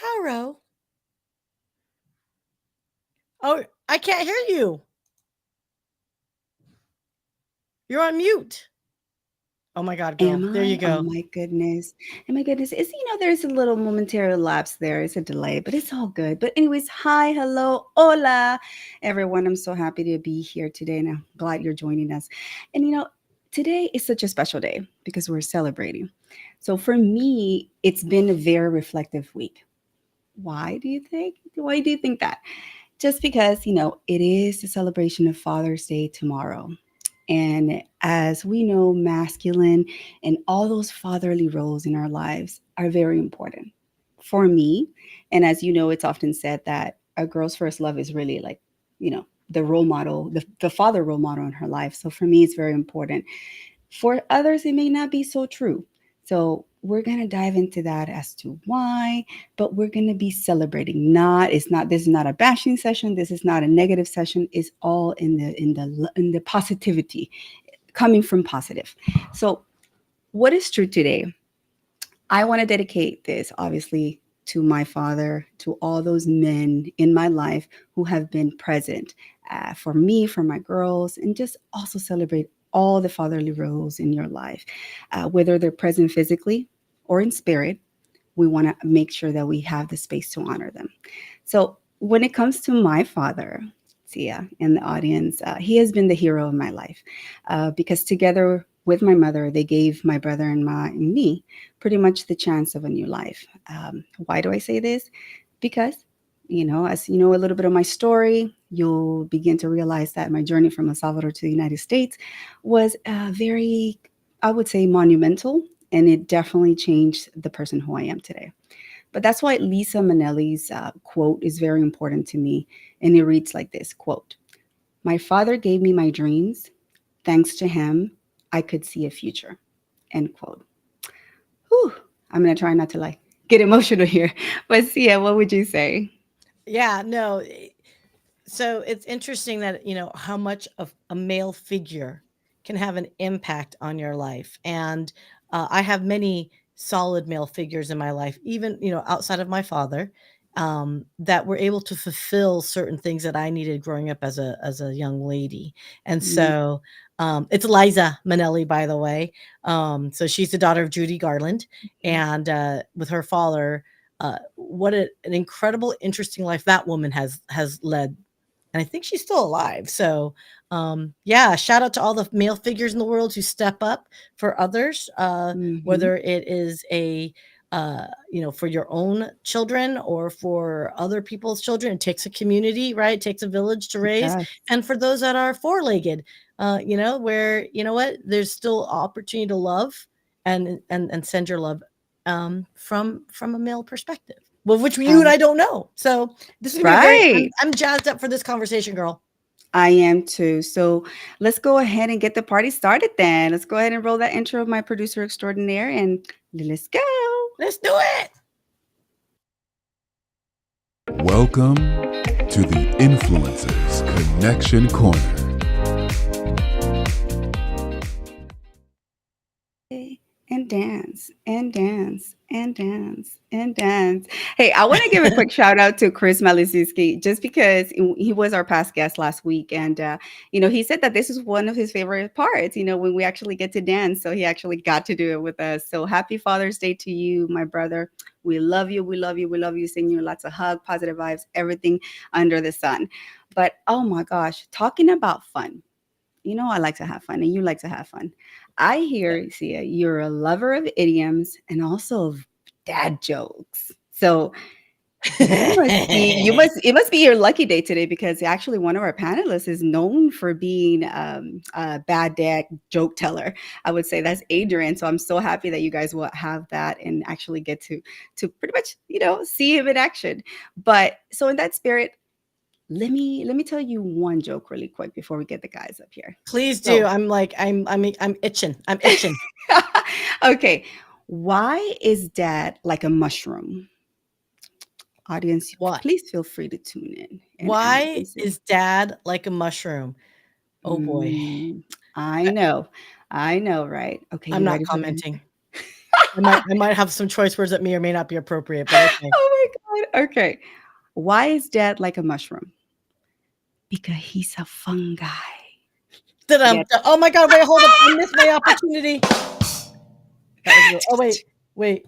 Haro. Oh, I can't hear you. You're on mute. Oh my God, Am girl. There you I? Oh go. my goodness. Oh my goodness. There's a little momentary lapse there. It's a delay, but it's all good. But anyways, hi, hello, hola, everyone. I'm so happy to be here today, and I'm glad you're joining us. And today is such a special day because we're celebrating. So for me, it's been a very reflective week. Why do you think? Why do you think that? Just because, it is the celebration of Father's Day tomorrow. And as we know, masculine and all those fatherly roles in our lives are very important for me. And as you know, it's often said that a girl's first love is really like, the role model, the father role model in her life. So for me, it's very important. For others, it may not be so true. So we're going to dive into that as to why, but we're going to be celebrating. This is not a bashing session. This is not a negative session. It's all in the positivity coming from positive. So what is true today? I want to dedicate this obviously to my father, to all those men in my life who have been present for me, for my girls, and just also celebrate all the fatherly roles in your life, whether they're present physically or in spirit. We want to make sure that we have the space to honor them. So, when it comes to my father, Sia, in the audience, he has been the hero of my life because together with my mother, they gave my brother and me pretty much the chance of a new life. Why do I say this? Because, as you know a little bit of my story, you'll begin to realize that my journey from El Salvador to the United States was very, I would say, monumental, and it definitely changed the person who I am today. But that's why Lisa Minnelli's quote is very important to me. And it reads like this quote, "My father gave me my dreams. Thanks to him, I could see a future." End quote. Whew. I'm going to try not to like get emotional here. But Sia, what would you say? Yeah, no. So it's interesting that, how much of a male figure can have an impact on your life. And I have many solid male figures in my life, even, outside of my father, that were able to fulfill certain things that I needed growing up as a young lady. And Mm, so it's Liza Minnelli, by the way. So she's the daughter of Judy Garland. And with her father, what an incredible, interesting life that woman has led, and I think she's still alive. So, yeah, shout out to all the male figures in the world who step up for others, mhm. whether it is for your own children or for other people's children. It takes a community, right? It takes a village to It raise. does. And for those that are four-legged, where what, there's still opportunity to love and send your love from a male perspective. Well, which you and Um, I don't know. So this is gonna be a very right. I'm jazzed up for this conversation, girl. I am too. So let's go ahead and get the party started then. Let's go ahead and roll that intro of my producer extraordinaire and let's go. Let's do it. Welcome to the Influencers Connection Corner. And dance and dance and dance and dance. Hey, I want to give a quick shout out to Chris Malizinski just because he was our past guest last week. And, he said that this is one of his favorite parts, when we actually get to dance. So he actually got to do it with us. So happy Father's Day to you, my brother. We love you. We love you. We love you. Sending you lots of hug, positive vibes, everything under the sun. But oh my gosh, talking about fun. I like to have fun and you like to have fun. I hear, Sia, you're a lover of idioms and also of dad jokes. So it must be your lucky day today because actually one of our panelists is known for being a bad dad joke teller. I would say that's Adrian. So I'm so happy that you guys will have that and actually get to pretty much, see him in action. But so in that spirit, let me tell you one joke really quick before we get the guys up here. Please do. So, I'm itching. I'm itching. okay, why is dad like a mushroom? Audience, What? please feel free to tune in and Why listen. is dad like a mushroom? Oh boy. Mm, I I, know, I know, right? Okay, I'm you not ready for the commenting. I might have some choice words that may or may not be appropriate, but okay. Oh my God. Okay. Why is dad like a mushroom? Because he's a fungi. Da-dum, Yeah. da oh my god, wait, hold up, I missed my opportunity. That was real oh, wait, wait.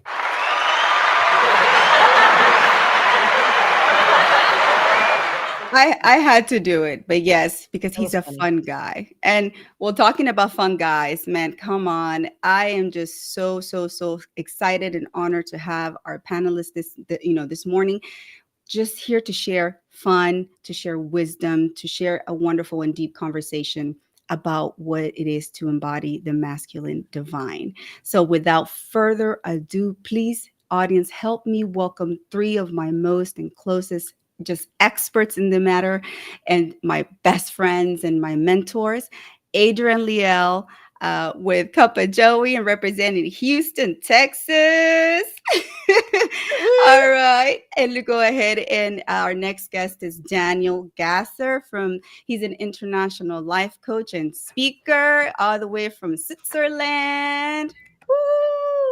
I had to do it, but yes, because That he's was a funny. fun guy. And well, talking about fun guys, man, come on. I am just so excited and honored to have our panelists this morning, just here to share fun, to share wisdom, to share a wonderful and deep conversation about what it is to embody the masculine divine. So, without further ado, please, audience, help me welcome three of my most and closest just experts in the matter and my best friends and my mentors. Adrian Leal, with Cup of Joey and representing Houston, Texas. Woo! All right. And to go ahead, and our next guest is Daniel Gasser he's an international life coach and speaker all the way from Switzerland. Woo,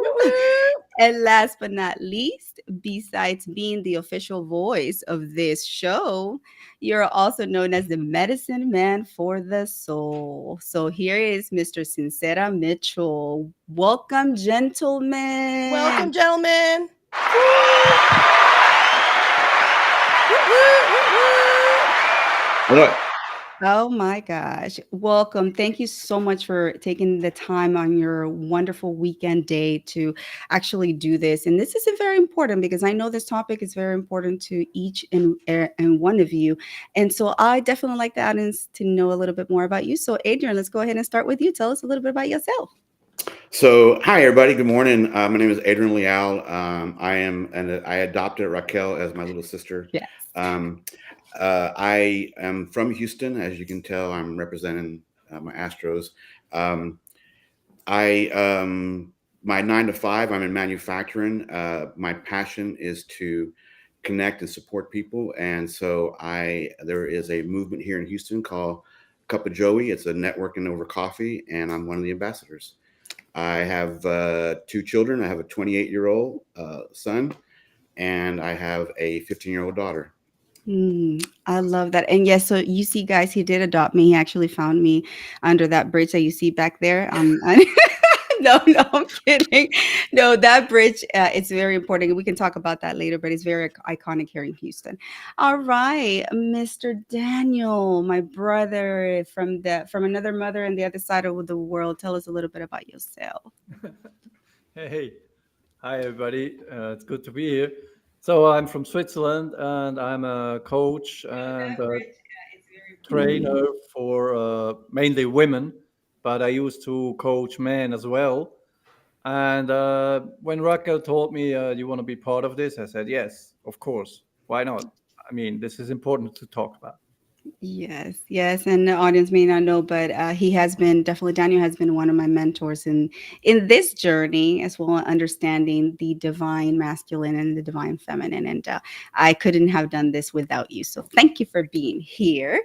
Woo! woo. And last but not least, besides being the official voice of this show, you're also known as the medicine man for the soul. So here is Mr. Sincera Mitchell. Welcome, Welcome, gentlemen. gentlemen. Woo! Woo, woo, woo, woo. Hello. Oh my gosh. Welcome. Thank you so much for taking the time on your wonderful weekend day to actually do this. And this is very important because I know this topic is very important to each and one of you. And so I definitely like the audience to know a little bit more about you. So, Adrian, let's go ahead and start with you. Tell us a little bit about yourself. So, hi everybody. Good morning. My name is Adrian Leal. I adopted Raquel as my little sister. Yes. Um, I am from Houston, as you can tell. I'm representing my Astros. Um, I My 9 to 5. I'm in manufacturing. My passion is to connect and support people, and so there is a movement here in Houston called Cup of Joey. It's a networking over coffee, and I'm one of the ambassadors. I have 2 children. I have a 28-year-old son, and I have a 15-year-old daughter. I love that. And yes, so you see, guys, he did adopt me. He actually found me under that bridge that you see back there. No, I'm kidding. No, that bridge, it's very important. We can talk about that later, but it's very iconic here in Houston. All right, Mr. Daniel, my brother from another mother and the other side of the world. Tell us a little bit about yourself. Hey, hi everybody. It's good to be here. So I'm from Switzerland and I'm a coach and a trainer Mm. for mainly women, but I used to coach men as well. And when Raquel told me, you want to be part of this, I said, yes, of course. Why not? I mean, this is important to talk about. Yes, yes, and the audience may not know, but he has been definitely Daniel has been one of my mentors in this journey as well, understanding the divine masculine and the divine feminine. And I couldn't have done this without you. So thank you for being here.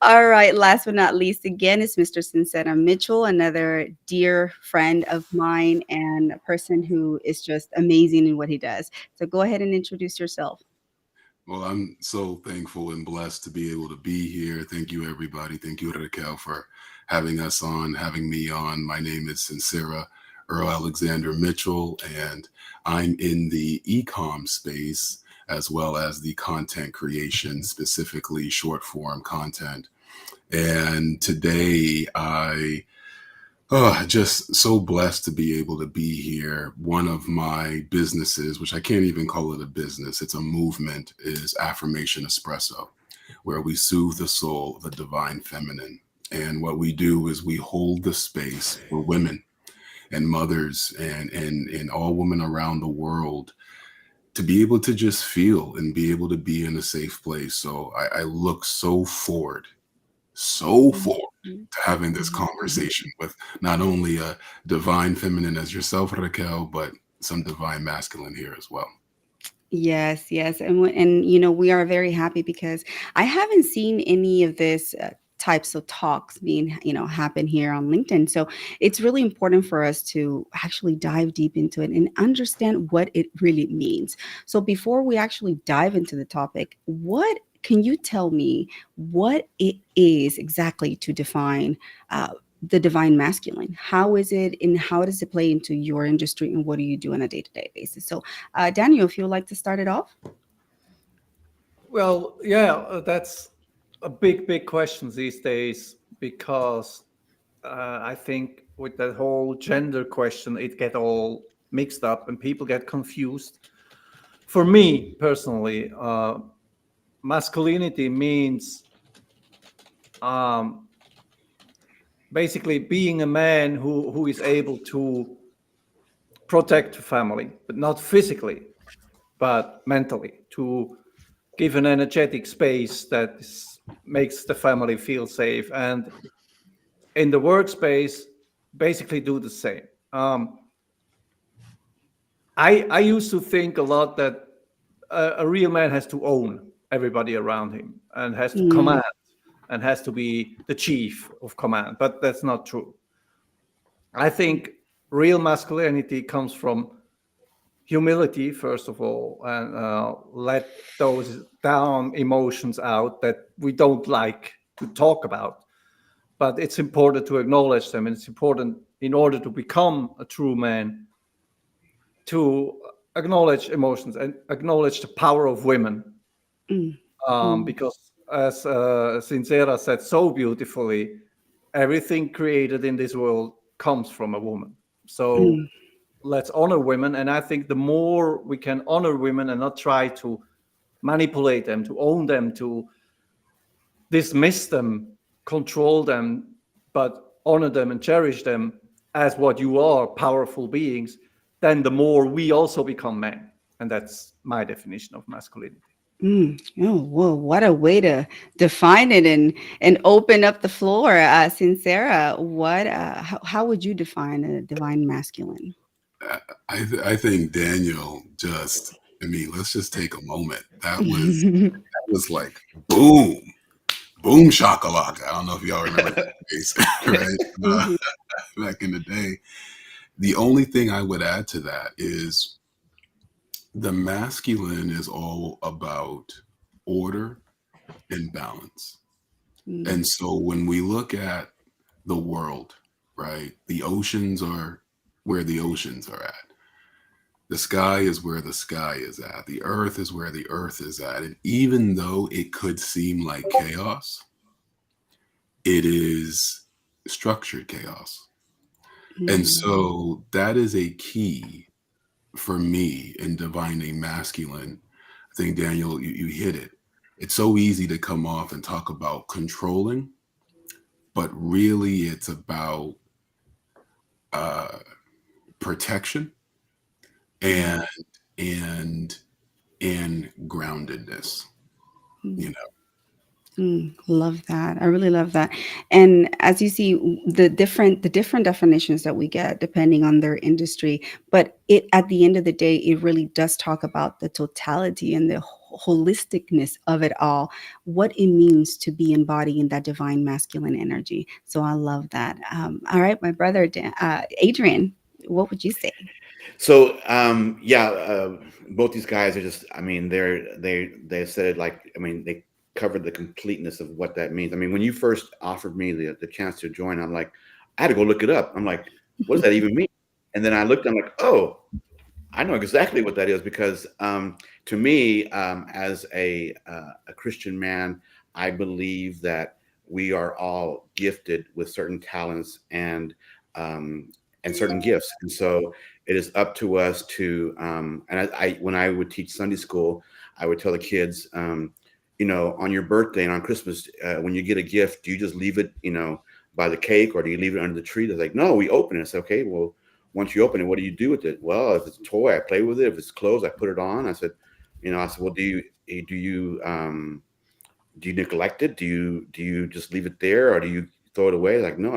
All right, last but not least, again, is Mr. Sincera Mitchell, another dear friend of mine and a person who is just amazing in what he does. So go ahead and introduce yourself. Well, I'm so thankful and blessed to be able to be here. Thank you, everybody. Thank you, Raquel, for having us on, having me on. My name is Sincera Earl Alexander Mitchell, and I'm in the e-com space as well as the content creation, specifically short form content. And today just so blessed to be able to be here. One of my businesses, which I can't even call it a business, it's a movement, is Affirmation Espresso, where we soothe the soul of the divine feminine. And what we do is we hold the space for women and mothers and all women around the world to be able to just feel and be able to be in a safe place. So I look so forward to having this conversation with not only a divine feminine as yourself, Raquel, but some divine masculine here as well. Yes, yes, and we are very happy because I haven't seen any of this types of talks being, happen here on LinkedIn. So it's really important for us to actually dive deep into it and understand what it really means. So before we actually dive into the topic, what can you tell me what it is exactly to define the divine masculine? How is it, and how does it play into your industry, and what do you do on a day-to-day basis? So, Daniel, if you would like to start it off. Well, yeah, that's a big question these days because I think with that whole gender question, it get all mixed up and people get confused. For me personally, masculinity means um, basically being a man who is able to protect the family, but not physically, but mentally, to give an energetic space that makes the family feel safe. And in the workspace, basically do the same. Um, I used to think a lot that a real man has to own everybody around him and has to Mm, command and has to be the chief of command, but that's not true. I think real masculinity comes from humility, first of all, and let those down emotions out that we don't like to talk about. But it's important to acknowledge them, and it's important in order to become a true man to acknowledge emotions and acknowledge the power of women. mm, mm, Because, as Sincera said so beautifully, everything created in this world comes from a woman. So mm, let's honor women. And I think the more we can honor women and not try to manipulate them, to own them, to dismiss them, control them, but honor them and cherish them as what you are, powerful beings, then the more we also become men. And that's my definition of masculinity. mm. Oh, whoa, what a way to define it and open up the floor. Sincera, how would you define a divine masculine? I think Daniel just, I mean, let's just take a moment. That was like boom, boom shakalaka. I don't know if y'all remember that phrase, right? Mhm, Back in the day. The only thing I would add to that is the masculine is all about order and balance. mm, And so when we look at the world, right, the oceans are where the oceans are at. The sky is where the sky is at. The earth is where the earth is at. And even though it could seem like chaos, it is structured chaos. And mm, so that is a key for me in divining masculine. I think, Daniel, you hit it. It's so easy to come off and talk about controlling, but really it's about uh, protection mm, and and and groundedness. mm. You know, Love that. I really love that. And as you see, the different definitions that we get depending on their industry, but it at the end of the day, it really does talk about the totality and the holisticness of it all, what it means to be embodying that divine masculine energy. So I love that. All right, my brother Adrian, what would you say? So yeah, both these guys are just. I mean, they said it like. I mean, they covered the completeness of what that means. I mean, when you first offered me the chance to join, I'm like, I had to go look it up. I'm like, what does that even mean? And then I looked. I'm like, oh, I know exactly what that is because to me, as a Christian man, I believe that we are all gifted with certain talents um, and certain gifts, and so it is up to us to. And I when I would teach Sunday school, I would tell the kids, on your birthday and on Christmas, when you get a gift, do you just leave it, by the cake, or do you leave it under the tree? They're like, no, we open it. I say, okay, well, once you open it, what do you do with it? Well, if it's a toy, I play with it. If it's clothes, I put it on. I said, well, do you neglect it? Do you just leave it there, or do you throw it away? Like, no.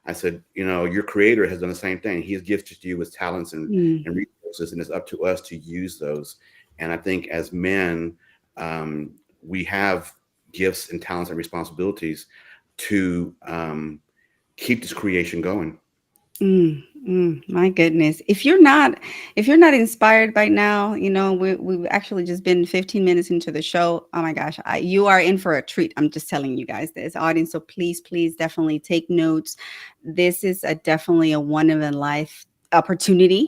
I said, well, your creator has done the same thing. He has gifted you with talents Mm, and resources, and it's up to us to use those. And I think as men, we have gifts and talents and responsibilities. to keep this creation going. My goodness. If you're not inspired by now, we've actually just been 15 minutes into the show. Oh my gosh, you are in for a treat. I'm just telling you guys this, audience. So please definitely take notes. This is definitely a one in a life opportunity.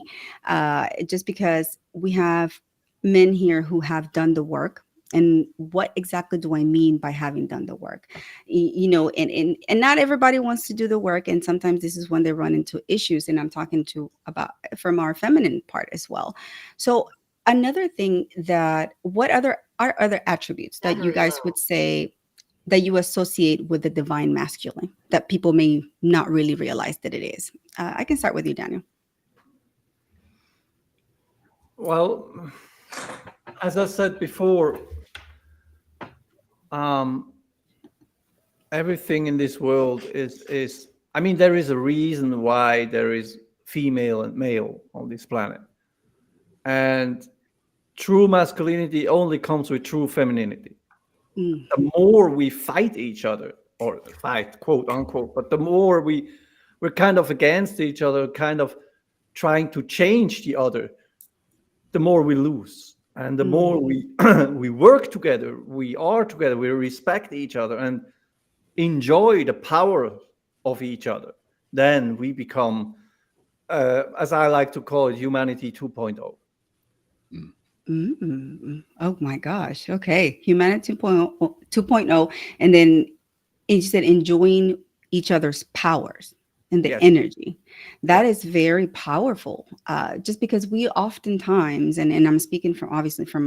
Just because we have men here who have done the work. And what exactly do I mean by having done the work? And not everybody wants to do the work, and sometimes this is when they run into issues, and I'm talking to about from our feminine part as well. So another thing, that what other attributes that you guys would say that you associate with the divine masculine that people may not really realize that it is? I can start with you, Daniel. Well, as I said before, um, everything in this world is. I mean, there is a reason why there is female and male on this planet, and true masculinity only comes with true femininity. Mm, The more we fight each other, or fight, quote unquote, but the more we're kind of against each other, kind of trying to change the other, the more we lose. And the mm, more we we work together, we are together, we respect each other and enjoy the power of each other, then we become, as I like to call it, humanity 2.0. Mm. Oh my gosh. Okay. Humanity 2.0. And then you said enjoying each other's powers and the Yes, energy. That yes, is very powerful. Just because we oftentimes, and I'm speaking from obviously from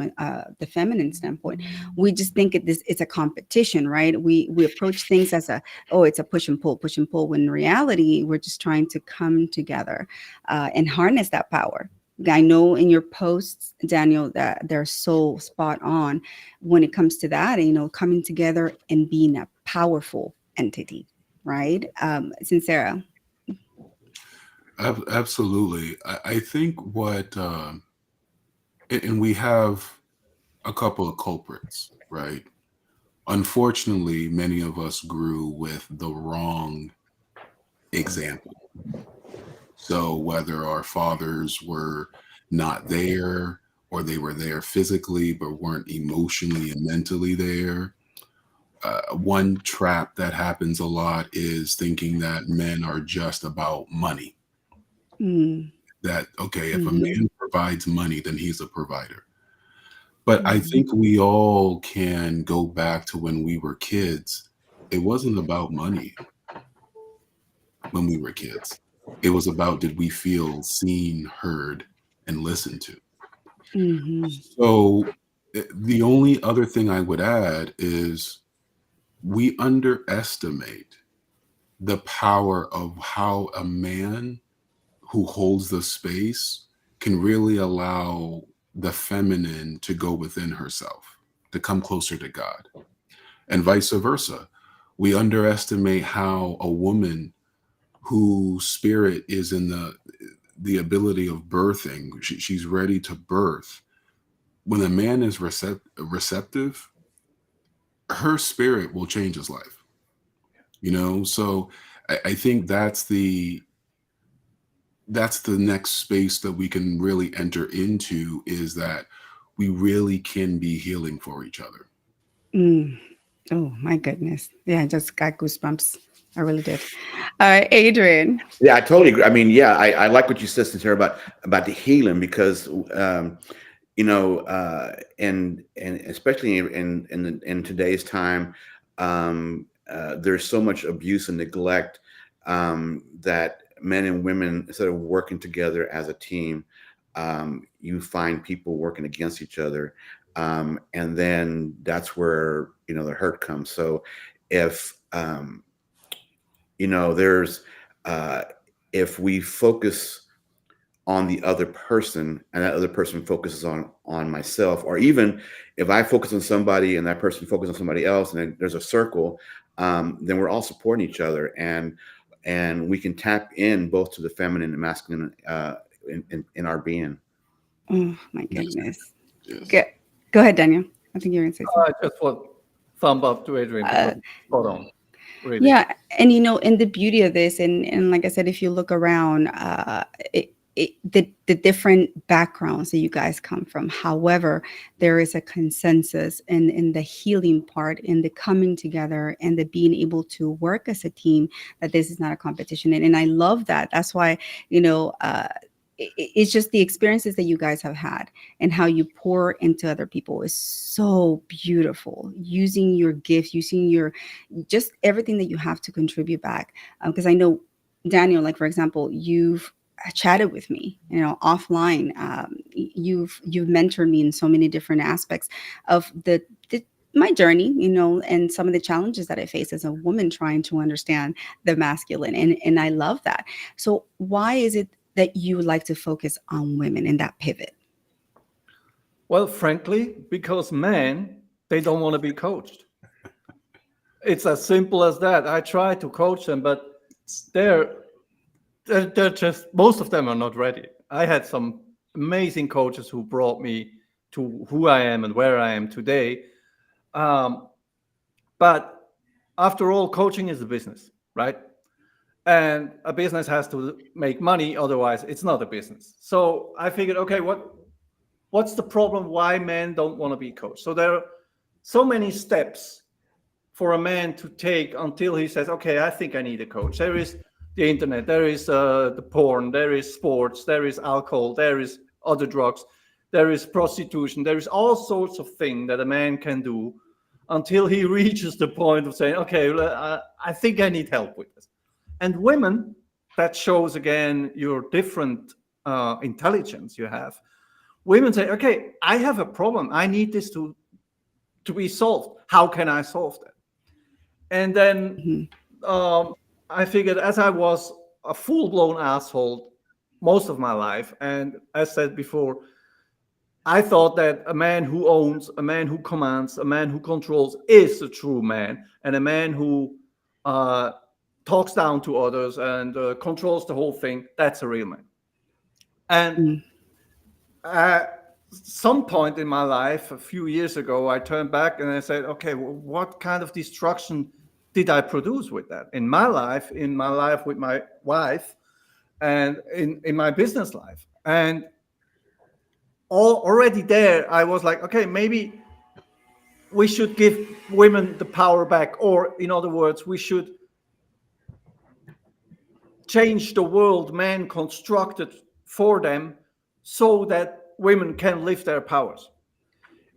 the feminine standpoint, we just think it's a competition, right? We approach things as it's a push and pull. When in reality, we're just trying to come together and harness that power. I know in your posts, Daniel, that they're so spot on when it comes to that, coming together and being a powerful entity, right? Sincera. Absolutely. I think and we have a couple of culprits, right? Unfortunately, many of us grew with the wrong example. So whether our fathers were not there, or they were there physically but weren't emotionally and mentally there, one trap that happens a lot is thinking that men are just about money. Mm, That, okay, if a mm-hmm, man provides money, then he's a provider. But I mm-hmm, think we all can go back to when we were kids. It wasn't about money when we were kids. It was about, did we feel seen, heard, and listened to? mm-hmm, So the only other thing I would add is we underestimate the power of how a man who holds the space can really allow the feminine to go within herself, to come closer to God, and vice versa. We underestimate how a woman whose spirit is in the ability of birthing, she's ready to birth. When a man is receptive, her spirit will change his life. So I think that's the next space that we can really enter into, is that we really can be healing for each other. mm. Oh my goodness. Yeah, I just got goosebumps. I really did. All right, Adrian. Yeah, I totally agree. I mean, yeah, I like what you said, Sincere, about the healing, because and especially in today's time, there's so much abuse and neglect, that men and women, instead of working together as a team, you find people working against each other, and then that's where the hurt comes. So if there's uh, if we focus on the other person, and that other person focuses on myself, or even if I focus on somebody and that person focuses on somebody else, and then there's a circle, then we're all supporting each other, and we can tap in both to the feminine and masculine, in our being. Oh my Yes. goodness. Yes. Go, go ahead, Daniel. I think you're going to say something. I just want thumb up to Adrian Uh, because spot on. really. Yeah, and and the beauty of this, and like I said, if you look around, the different backgrounds that you guys come from. However, there is a consensus in the healing part, in the coming together, and the being able to work as a team. That this is not a competition, and I love that. That's why you know. It's just the experiences that you guys have had and how you pour into other people is so beautiful, using your gifts, using your just everything that you have to contribute back. Because I know, Daniel, like for example, you've chatted with me, offline. You've mentored me in so many different aspects of the my journey, and some of the challenges that I face as a woman trying to understand the masculine, and I love that. So why is it that you would like to focus on women in that pivot? Well, frankly, because men, they don't want to be coached. It's as simple as that. I try to coach them, but they're they're just, most of them are not ready. I had some amazing coaches who brought me to who I am and where I am today. Um, but after all, coaching is a business, right? And a business has to make money, otherwise it's not a business. So I figured, okay, what's the problem? Why men don't want to be coached? So there are so many steps for a man to take until he says, okay, I think I need a coach. There is the internet, there is the porn, there is sports, there is alcohol, there is other drugs, there is prostitution, there is all sorts of things that a man can do until he reaches the point of saying, okay, I think I need help with this. And women, that shows again your different intelligence you have. Women say, okay, I have a problem. I need this to be solved. How can I solve that? And then Mhm. I figured, as I was a full-blown asshole most of my life, and as said before, I thought that a man who owns, a man who commands, a man who controls is a true man, and a man who uh, talks down to others and controls the whole thing, that's a real man. And Mm. at some point in my life, a few years ago, I turned back and I said, okay, well, what kind of destruction did I produce with that in my life with my wife, and in my business life? And already there, I was like, okay, maybe we should give women the power back, or in other words, we should change the world man constructed for them so that women can live their powers.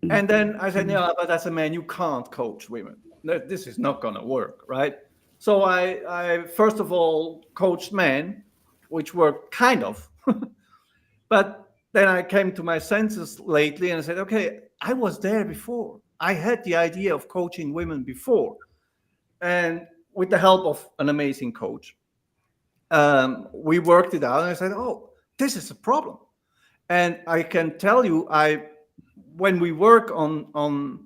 Mm. And then I said, Mm. yeah, but as a man, you can't coach women. This is not going to work, right? So I first of all coached men, which worked kind of. But then I came to my senses lately and I said, okay, I was there before. I had the idea of coaching women before. And with the help of an amazing coach, we worked it out. And I said, oh, this is a problem. And I can tell you, when we work on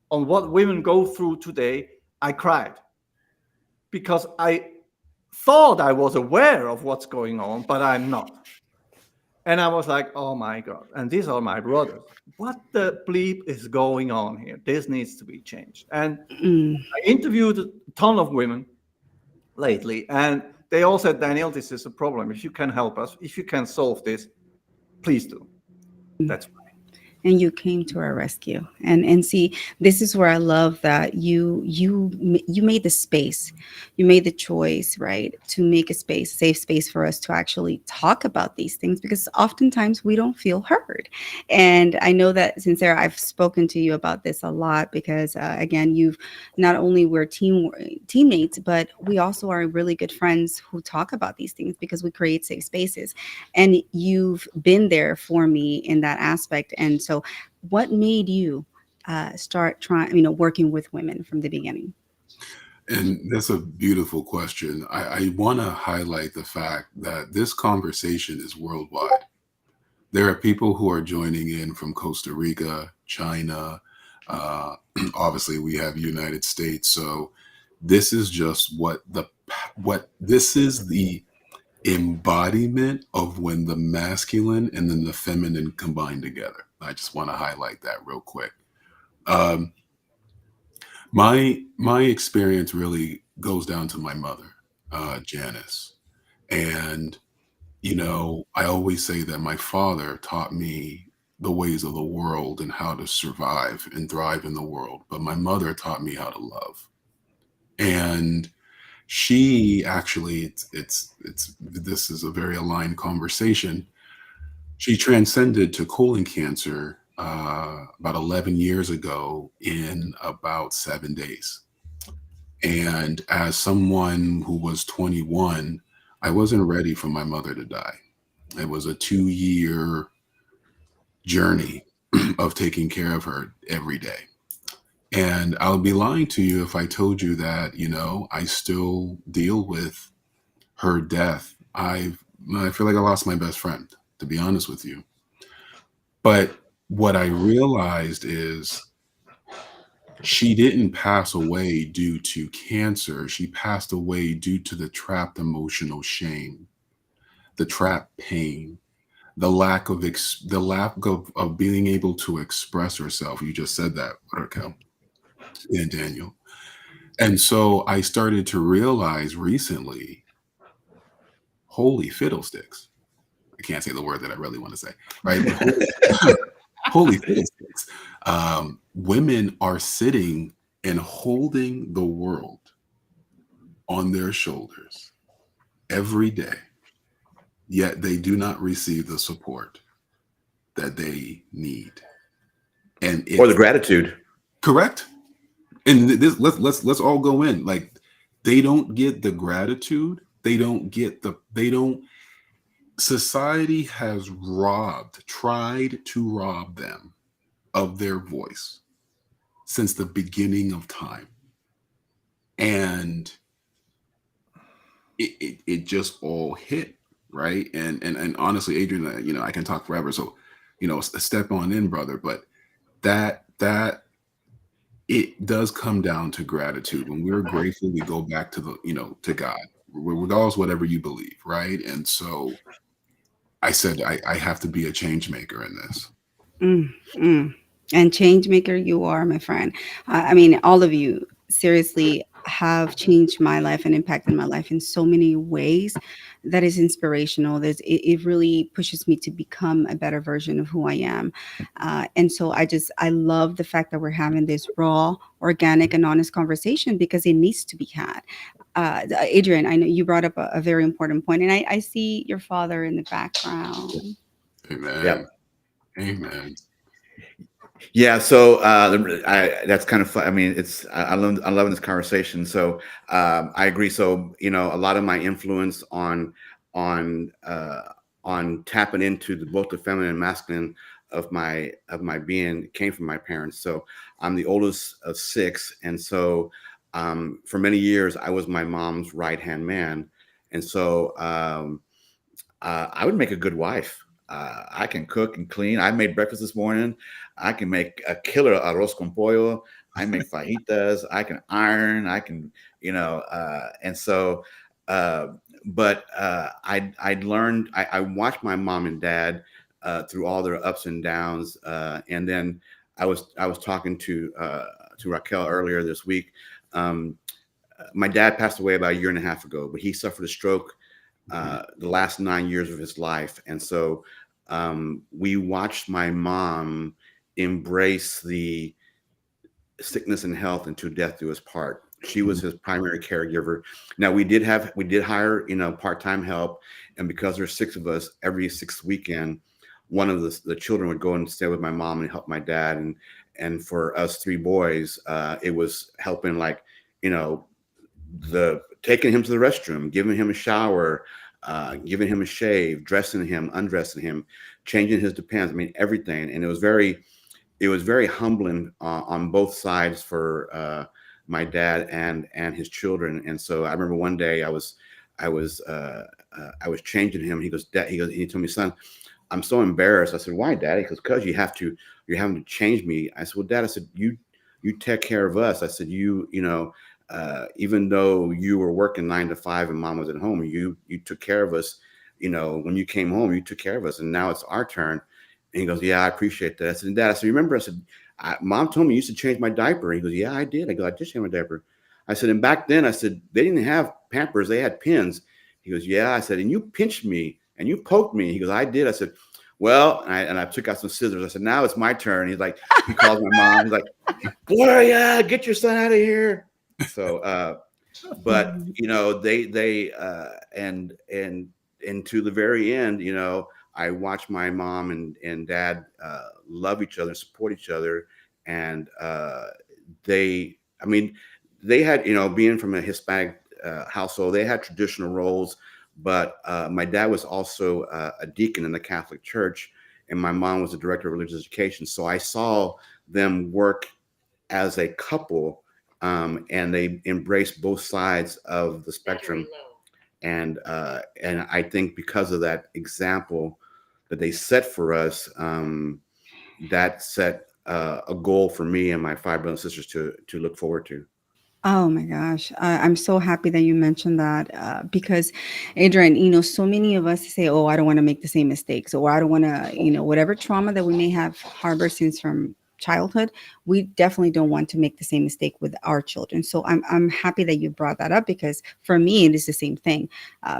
what women go through today, I cried because I thought I was aware of what's going on, but I'm not. And I was like, oh my God. And these are my brothers. What the bleep is going on here? This needs to be changed. And Mm. I interviewed a ton of women lately, and they all said, Daniel, this is a problem. If you can help us, if you can solve this, please do. That's And you came to our rescue, and see, this is where I love that you made the space, you made the choice, right, to make a space, safe space for us to actually talk about these things, because oftentimes we don't feel heard. And I know that, Sincera, I've spoken to you about this a lot, because again, you've not only we're teammates, but we also are really good friends who talk about these things because we create safe spaces, and you've been there for me in that aspect. And so what made you start trying, working with women from the beginning? And that's a beautiful question. I want to highlight the fact that this conversation is worldwide. There are people who are joining in from Costa Rica, China. Uh, Obviously, we have United States. So this is just what this is the embodiment of when the masculine and then the feminine combine together. I just want to highlight that real quick. Um, my experience really goes down to my mother, Janice. And, I always say that my father taught me the ways of the world and how to survive and thrive in the world. But my mother taught me how to love. And she actually, this is a very aligned conversation. She transcended to colon cancer about 11 years ago in about 7 days. And as someone who was 21, I wasn't ready for my mother to die. It was a 2 year journey of taking care of her every day. And I'll be lying to you if I told you that, I still deal with her death. I feel like I lost my best friend, to be honest with you. But what I realized is she didn't pass away due to cancer. She passed away due to the trapped emotional shame, the trapped pain, the lack of being able to express herself. You just said that, Raquel and Daniel. And so I started to realize recently, holy fiddlesticks. I can't say the word that I really want to say, right? But holy fiddlesticks. Women are sitting and holding the world on their shoulders every day, yet they do not receive the support that they need. And Or the it's gratitude. correct. And this, let's all go in. Like, they don't get the gratitude. They don't. Society has tried to rob them of their voice since the beginning of time. And it just all hit, right? And honestly, Adrian, I can talk forever. So, step on in, brother. But that it does come down to gratitude. When we're grateful, we go back to to God, regardless whatever you believe, right? And so I said I have to be a change maker in this. Mm, mm. And change maker you are, my friend. I mean, all of you seriously have changed my life and impacted my life in so many ways that is inspirational. It really pushes me to become a better version of who I am. And so I love the fact that we're having this raw, organic, and honest conversation because it needs to be had. Adrian, I know you brought up a very important point, and I see your father in the background. Amen. Yep. Amen. Yeah, so that's kind of fun. I mean, I'm loving this conversation. So I agree. So a lot of my influence on uh, on tapping into both the feminine and masculine of my being came from my parents. So I'm the oldest of six, and so for many years I was my mom's right hand man, and so I would make a good wife. I can cook and clean. I made breakfast this morning. I can make a killer arroz con pollo. I make fajitas. I can iron. I can, and so, uh, but I learned. I watched my mom and dad through all their ups and downs, and then I was talking to Raquel earlier this week. Um, my dad passed away about a year and a half ago, but he suffered a stroke the last 9 years of his life. And so we watched my mom embrace the sickness and health and to death do us part. She was his primary caregiver. Now we did hire, part-time help. And because there's six of us, every sixth weekend, one of the children would go and stay with my mom and help my dad. And for us three boys, it was helping, like, you know, the taking him to the restroom, giving him a shower, giving him a shave, dressing him, undressing him, changing his depends. I mean, everything. And it was very humbling on both sides for my dad and his children. And so I remember one day I was changing him. He goes, Dad, he told me, son, I'm so embarrassed. I said, why, Daddy? Because you're having to change me. I said, well, Dad, I said, you take care of us. I said, even though you were working 9 to 5 and Mom was at home, you took care of us. When you came home, you took care of us, and now it's our turn. And he goes, yeah, I appreciate that. I said, Dad, I said, remember, I said, Mom told me you used to change my diaper. He goes, yeah, I did. I go, I did change my diaper. I said, and back then, I said, they didn't have Pampers, they had pins. He goes, yeah. I said, and you pinched me and you poked me. He goes, I did. I said, well, and I took out some scissors. I said, now it's my turn. He's like, he calls my mom. He's like, Gloria, get your son out of here. So, but Mhm. and to the very end, I watched my mom and dad love each other, support each other, and they, I mean, they had, being from a Hispanic household, they had traditional roles, but my dad was also a deacon in the Catholic Church, and my mom was the director of religious education. So I saw them work as a couple, and they embraced both sides of the spectrum. And I think because of that example that they set for us, that set a goal for me and my five brothers and sisters to look forward to. Oh my gosh. I'm so happy that you mentioned that because, Adrian, so many of us say, oh, I don't want to make the same mistakes, or I don't want to, whatever trauma that we may have harbored since from childhood, we definitely don't want to make the same mistake with our children. So I'm happy that you brought that up because for me, it is the same thing.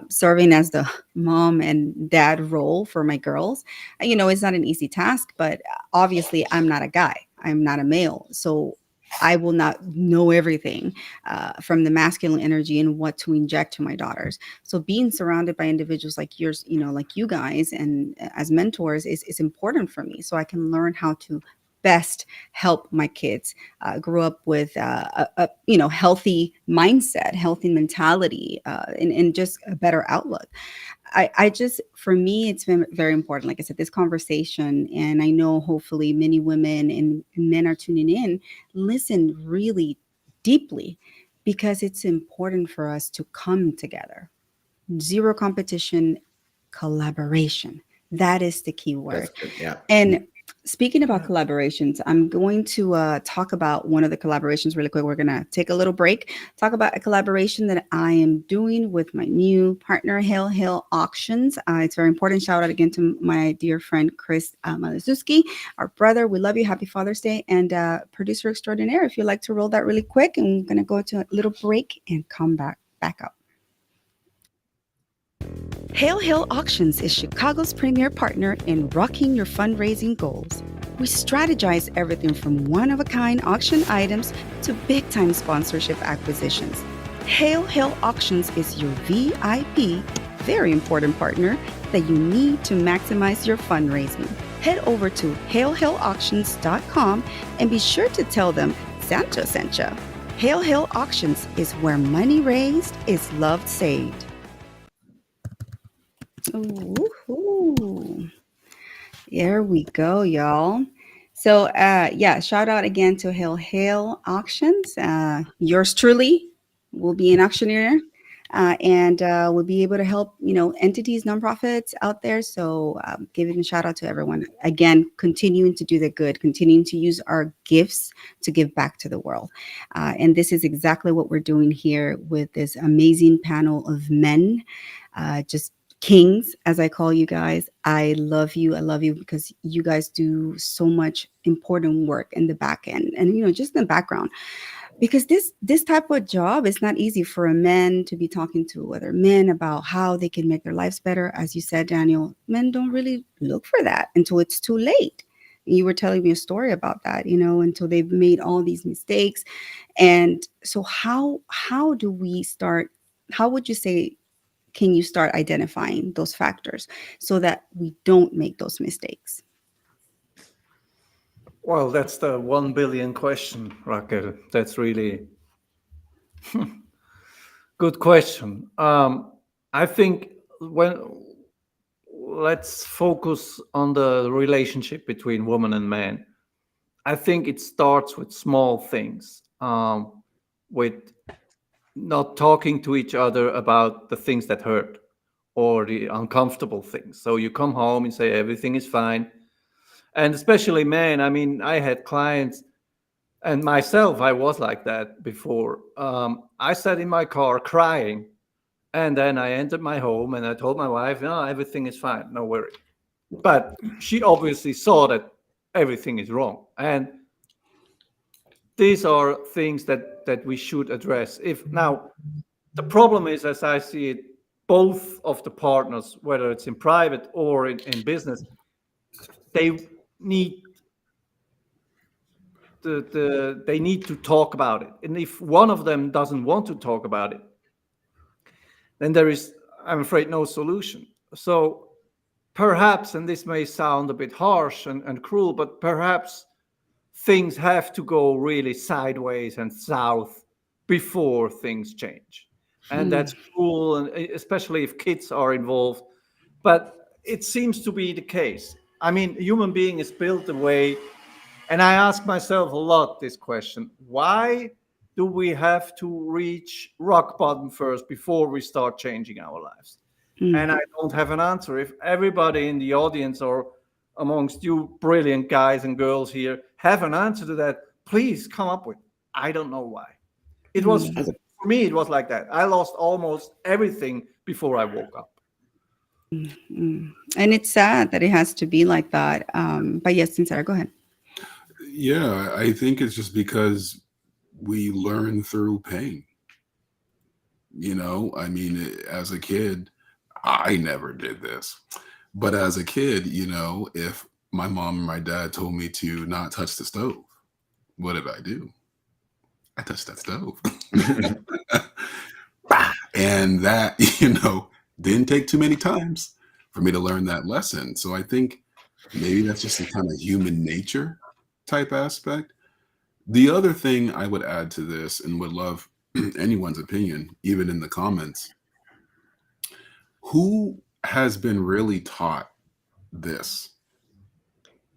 Serving as the mom and dad role for my girls, it's not an easy task, but obviously I'm not a guy. I'm not a male. So I will not know everything from the masculine energy and what to inject to my daughters. So being surrounded by individuals like yours, like you guys, and as mentors is important for me, so I can learn how to best help my kids grow up with a healthy mindset, healthy mentality, and just a better outlook. I just, for me, it's been very important. Like I said, this conversation, and I know hopefully many women and men are tuning in, listen really deeply because it's important for us to come together. Zero competition, collaboration. That is the key That's word. good. Yeah. And speaking about Yeah. collaborations, I'm going to talk about one of the collaborations really quick. We're going to take a little break, talk about a collaboration that I am doing with my new partner, Hail Hill Auctions. It's very important. Shout out again to my dear friend, Chris Malazuski, our brother. We love you. Happy Father's Day. And producer extraordinaire, if you'd like to roll that really quick, and we're going to go to a little break and come back up. Hail Hill Auctions is Chicago's premier partner in rocking your fundraising goals. We strategize everything from one-of-a-kind auction items to big-time sponsorship acquisitions. Hail Hill Auctions is your VIP, very important partner that you need to maximize your fundraising. Head over to hailhillauctions.com and be sure to tell them Sancho sent ya. Hail Hill Auctions is where money raised is love saved. Ooh, there we go, y'all. So, yeah, shout out again to Hail Auctions. Yours truly will be an auctioneer, and will be able to help entities, nonprofits out there. So, giving a shout out to everyone again, continuing to do the good, continuing to use our gifts to give back to the world, and this is exactly what we're doing here with this amazing panel of men, just kings, as I call you guys. I love you. I love you because you guys do so much important work in the back end and just in the background. Because this type of job is not easy for a man to be talking to other men about how they can make their lives better. As you said, Daniel, men don't really look for that until it's too late. You were telling me a story about that, until they've made all these mistakes. And so how do we start? How would you say can you start identifying those factors so that we don't make those mistakes? Well, that's the 1 billion question, Raquel. That's really good question. I think when let's focus on the relationship between woman and man. I think it starts with small things, with not talking to each other about the things that hurt or the uncomfortable things. So you come home and say everything is fine. And especially men, I mean, I had clients and myself, I was like that before. I sat in my car crying, and then I entered my home and I told my wife, no, everything is fine, no worry. But she obviously saw that everything is wrong. And these are things that we should address. If now the problem is, as I see it, both of the partners, whether it's in private or in business, they need they need to talk about it. And if one of them doesn't want to talk about it, then there is, I'm afraid, no solution. So perhaps, and this may sound a bit harsh and cruel, but perhaps things have to go really sideways and south before things change. And Mm, that's cruel, and especially if kids are involved. But it seems to be the case. I mean, a human being is built the way, and I ask myself a lot this question: why do we have to reach rock bottom first before we start changing our lives? mm, And I don't have an answer. If everybody in the audience or amongst you brilliant guys and girls here have an answer to that, please come up with it. I don't know why. It was, mm, for me, it was like that. I lost almost everything before I woke up. mm. And it's sad that it has to be like that. But yes, Sincera, go ahead. Yeah, I think it's just because we learn through pain. I mean, as a kid, I never did this. But as a kid, if my mom and my dad told me to not touch the stove, what did I do? I touched that stove. Bah! And that, didn't take too many times for me to learn that lesson. So I think maybe that's just a kind of human nature type aspect. The other thing I would add to this and would love anyone's opinion, even in the comments, who has been really taught this?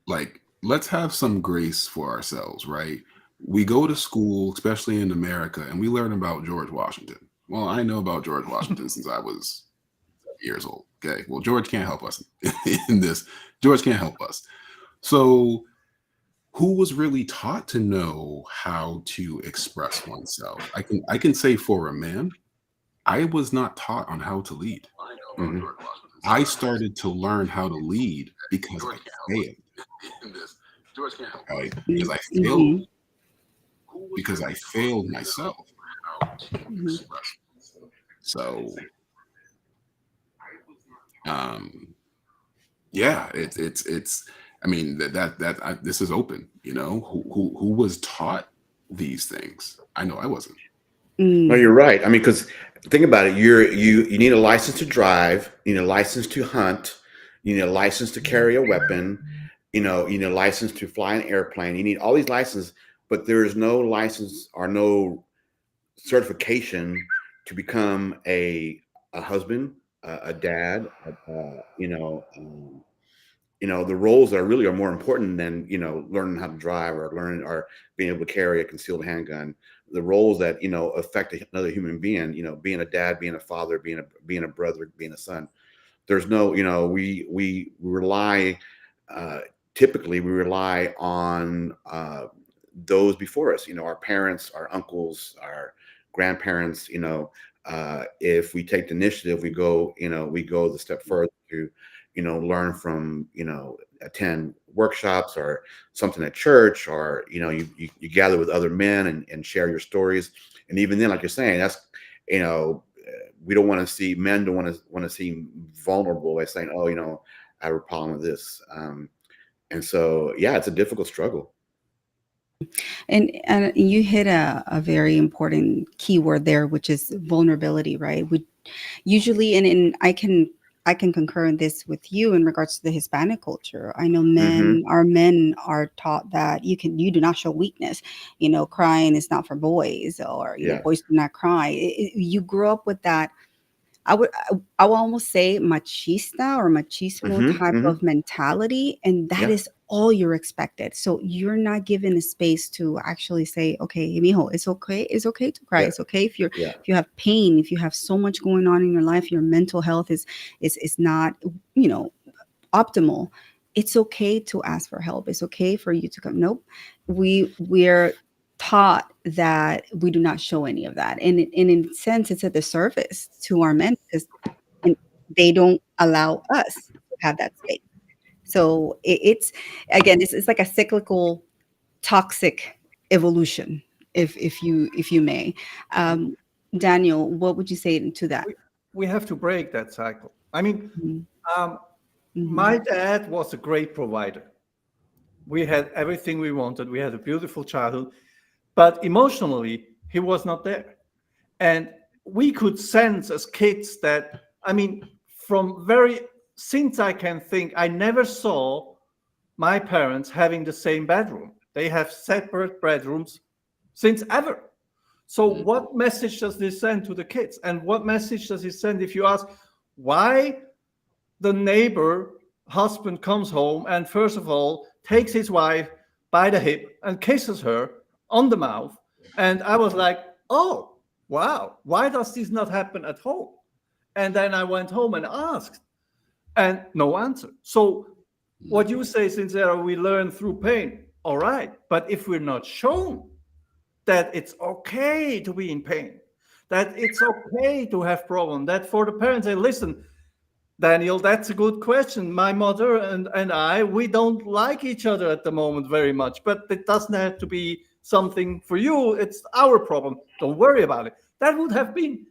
Like, let's have some grace for ourselves, right? We go to school, especially in America, and we learn about George Washington. Well, I know about George Washington since I was years old. Okay. Well, George can't help us in this. George can't help us. So, who was really taught to know how to express oneself? I can say for a man, I was not taught on how to lead. Mhm. I started to learn how to lead because I failed. Right? Because I failed Mm-hmm. myself. Mm-hmm. So um yeah, it's I mean this is open, who was taught these things. I know I wasn't. No, Mm, you're right. I mean, because think about it. You need a license to drive. You need a license to hunt. You need a license to carry a weapon. You need a license to fly an airplane. You need all these licenses, but there is no license or no certification to become a husband, a dad. The roles that really are more important than learning how to drive or learning or being able to carry a concealed handgun. The roles that affect another human being, being a dad, being a father, being a brother, being a son. There's no, we rely, uh, typically we rely on those before us, our parents, our uncles, our grandparents. If we take the initiative, we go the step further to learn from, attend workshops or something at church, or you gather with other men and share your stories. And even then, like you're saying, that's we don't want to see men don't want to seem vulnerable by saying, oh, I have a problem with this. And so, yeah, it's a difficult struggle. and you hit a very important keyword there, which is vulnerability, right? We usually, and I can concur in this with you in regards to the Hispanic culture. I know Hmm. men are taught that you do not show weakness. Crying is not for boys, or Yeah. boys do not cry. You grow up with that. I would almost say machista or machismo Hmm. type Hmm. of mentality, and that Yeah. is all you're expected. So you're not given a space to actually say, okay, mijo, it's okay. It's okay to cry. Yeah. It's okay Yeah. if you have pain, if you have so much going on in your life, your mental health is not, you know, optimal. It's okay to ask for help. It's okay for you to come. Nope. We're taught that we do not show any of that. And in a sense, it's at the surface to our men because and they don't allow us to have that space. So it's again, it's like a cyclical toxic. evolution, if you may. um, Daniel, what would you say to that? we, we have to break that cycle. I mean, Mhm. um, Mhm. my dad was a great provider. We had everything we wanted. We had a beautiful childhood, but emotionally, he was not there. And we could sense as kids that, I mean, from very, since I can think, I never saw my parents having the same bedroom. They have separate bedrooms since ever. So, what message does this send to the kids? And what message does it send if you ask why the neighbor husband comes home and, first of all, takes his wife by the hip and kisses her on the mouth? And I was like, oh, wow, why does this not happen at home? And then I went home and asked, and no answer. So, what you say, Sincera, we learn through pain. All right. But if we're not shown that it's okay to be in pain, that it's okay to have problems, that for the parents, say, listen, Daniel, that's a good question. My mother and I, we don't like each other at the moment very much, but it doesn't have to be something for you. It's our problem. Don't worry about it. That would have been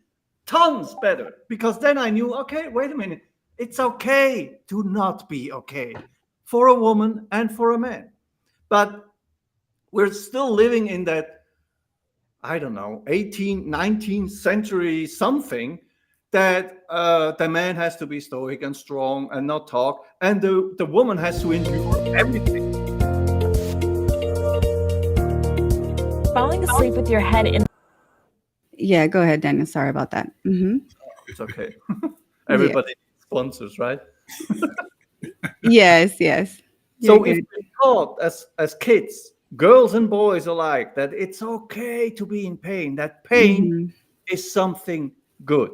tons better because then I knew, okay, wait a minute. It's okay to not be okay for a woman and for a man. But we're still living in that, I don't know, 18th, 19th century something that the man has to be stoic and strong and not talk, and the woman has to endure everything. Falling asleep with your head in Yeah, go ahead, Daniel. Sorry about that. It's okay. Yeah. Everybody needs sponsors, right? Yes, yes. You're So if good. we taught as kids, girls and boys alike, that it's okay to be in pain, that pain Mhm. is something good.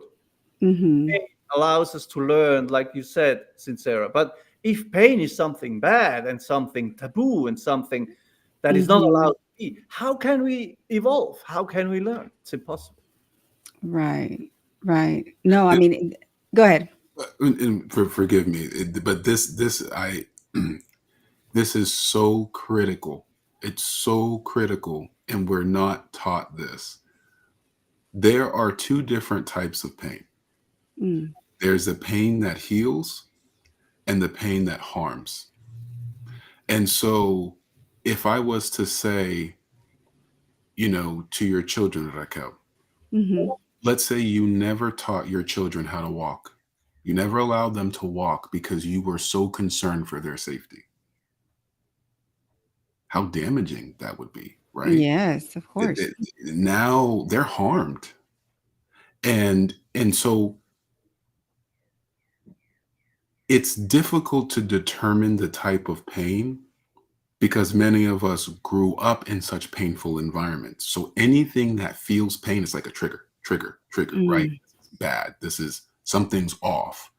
Mhm. Pain allows us to learn, like you said, Sincera. But if pain is something bad and something taboo and something that is not allowed Mhm. to be, how can we evolve? How can we learn? It's impossible. Right. Right. No, I mean, go ahead. And forgive me, but this this is so critical. It's so critical, and we're not taught this. There are two different types of pain. Mm. There's the pain that heals and the pain that harms. And so, if I was to say, to your children, Raquel, Mhm. let's say you never taught your children how to walk. You never allowed them to walk because you were so concerned for their safety. How damaging that would be, right? Yes, of It- course. it- Now they're harmed. And so it's difficult to determine the type of pain because many of us grew up in such painful environments. So anything that feels pain is like a trigger, right? Mm. This is bad. This is something's off.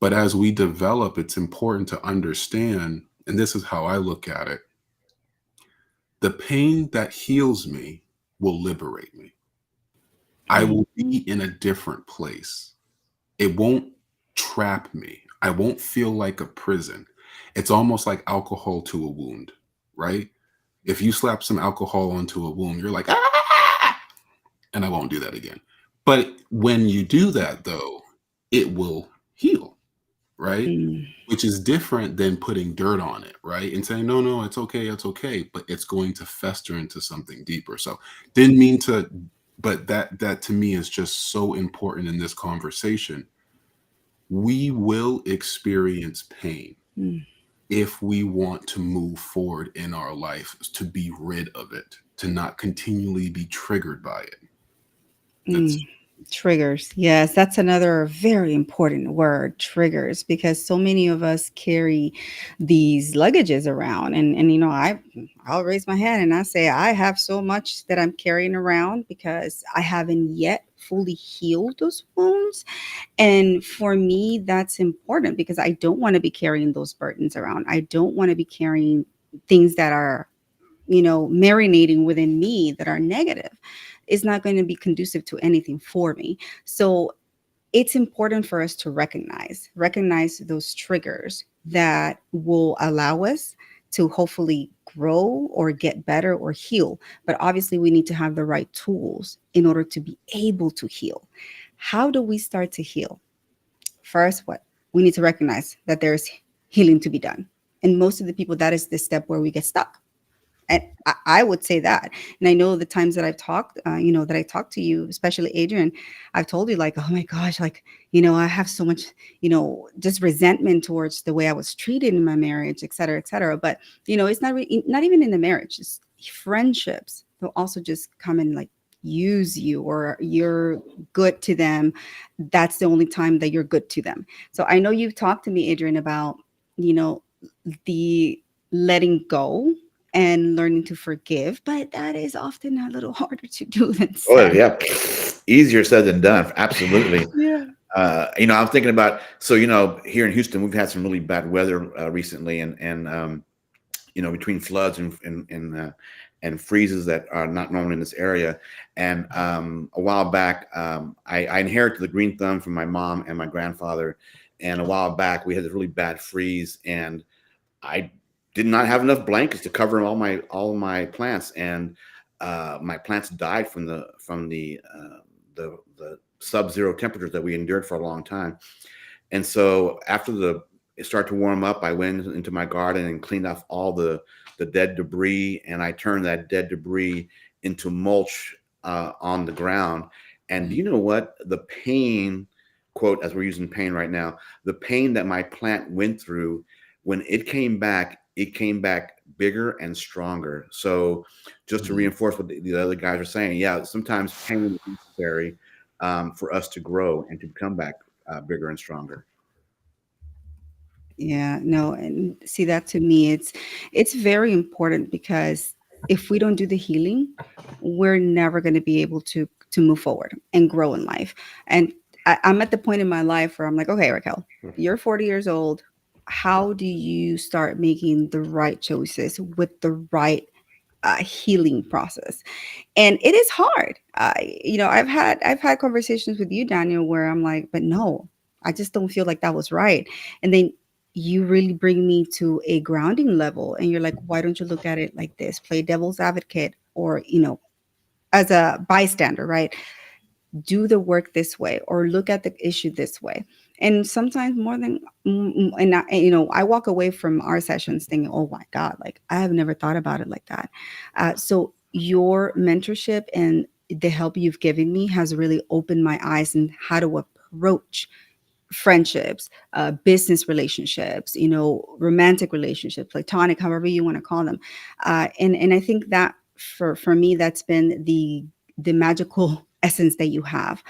But as we develop, it's important to understand, and this is how I look at it, the pain that heals me will liberate me. I Mm. will be in a different place. It won't trap me. I won't feel like a prison. It's almost like alcohol to a wound, right? If you slap some alcohol onto a wound, you're like, ah, and I won't do that again. But when you do that, though, it will heal, right? Mm. Which is different than putting dirt on it, right? And saying, no, no, it's okay, but it's going to fester into something deeper. So didn't mean to, but that to me is just so important in this conversation. We will experience pain Mm. if we want to move forward in our life, to be rid of it, to not continually be triggered by it. Mm. That's Triggers. Yes, that's another very important word, triggers, because so many of us carry these luggages around. And I'll raise my hand and I say I have so much that I'm carrying around because I haven't yet fully healed those wounds. And for me, that's important because I don't want to be carrying those burdens around. I don't want to be carrying things that are marinating within me that are negative. Is not going to be conducive to anything for me. So it's important for us to recognize those triggers that will allow us to hopefully grow or get better or heal. But obviously, we need to have the right tools in order to be able to heal. How do we start to heal? First, what we need to recognize that there's healing to be done. And most of the people, that is the step where we get stuck. And I would say that. And I know the times that I've talked, that I talked to you, especially Adrian, I've told you like, oh my gosh, like, I have so much, just resentment towards the way I was treated in my marriage, et cetera, et cetera. But, it's not even in the marriage, it's friendships. They'll also just come and like use you, or you're good to them. That's the only time that you're good to them. So I know you've talked to me, Adrian, about, you know, the letting go and learning to forgive, but that is often a little harder to do than Oh said. yeah, easier said than done. Absolutely. Yeah. I'm thinking about, so here in Houston, we've had some really bad weather recently, and between floods and freezes that are not known in this area. And a while back, I inherited the green thumb from my mom and my grandfather. And a while back, we had this really bad freeze, and I did not have enough blankets to cover all my plants, and my plants died from the sub-zero temperatures that we endured for a long time. And so after it started to warm up, I went into my garden and cleaned off all the dead debris, and I turned that dead debris into mulch on the ground. And do you know what? The pain, quote, as we're using pain right now, the pain that my plant went through, when it came back bigger and stronger. So just to reinforce what the other guys are saying, yeah, sometimes pain is necessary for us to grow and to come back bigger and stronger. Yeah, no, and see that to me, it's very important because if we don't do the healing, we're never going to be able to move forward and grow in life. And I'm at the point in my life where I'm like, okay, Raquel, you're 40 years old. How do you start making the right choices with the right healing process? And it is hard. I've had conversations with you, Daniel, where I'm like, but no, I just don't feel like that was right. And then you really bring me to a grounding level, and you're like, why don't you look at it like this? Play devil's advocate, or as a bystander, right? Do the work this way, or look at the issue this way. And sometimes more than I walk away from our sessions thinking, oh my god, like I have never thought about it like that. So your mentorship and the help you've given me has really opened my eyes in how to approach friendships, business relationships, romantic relationships, platonic, however you want to call them. And I think that for me, that's been the magical essence that you have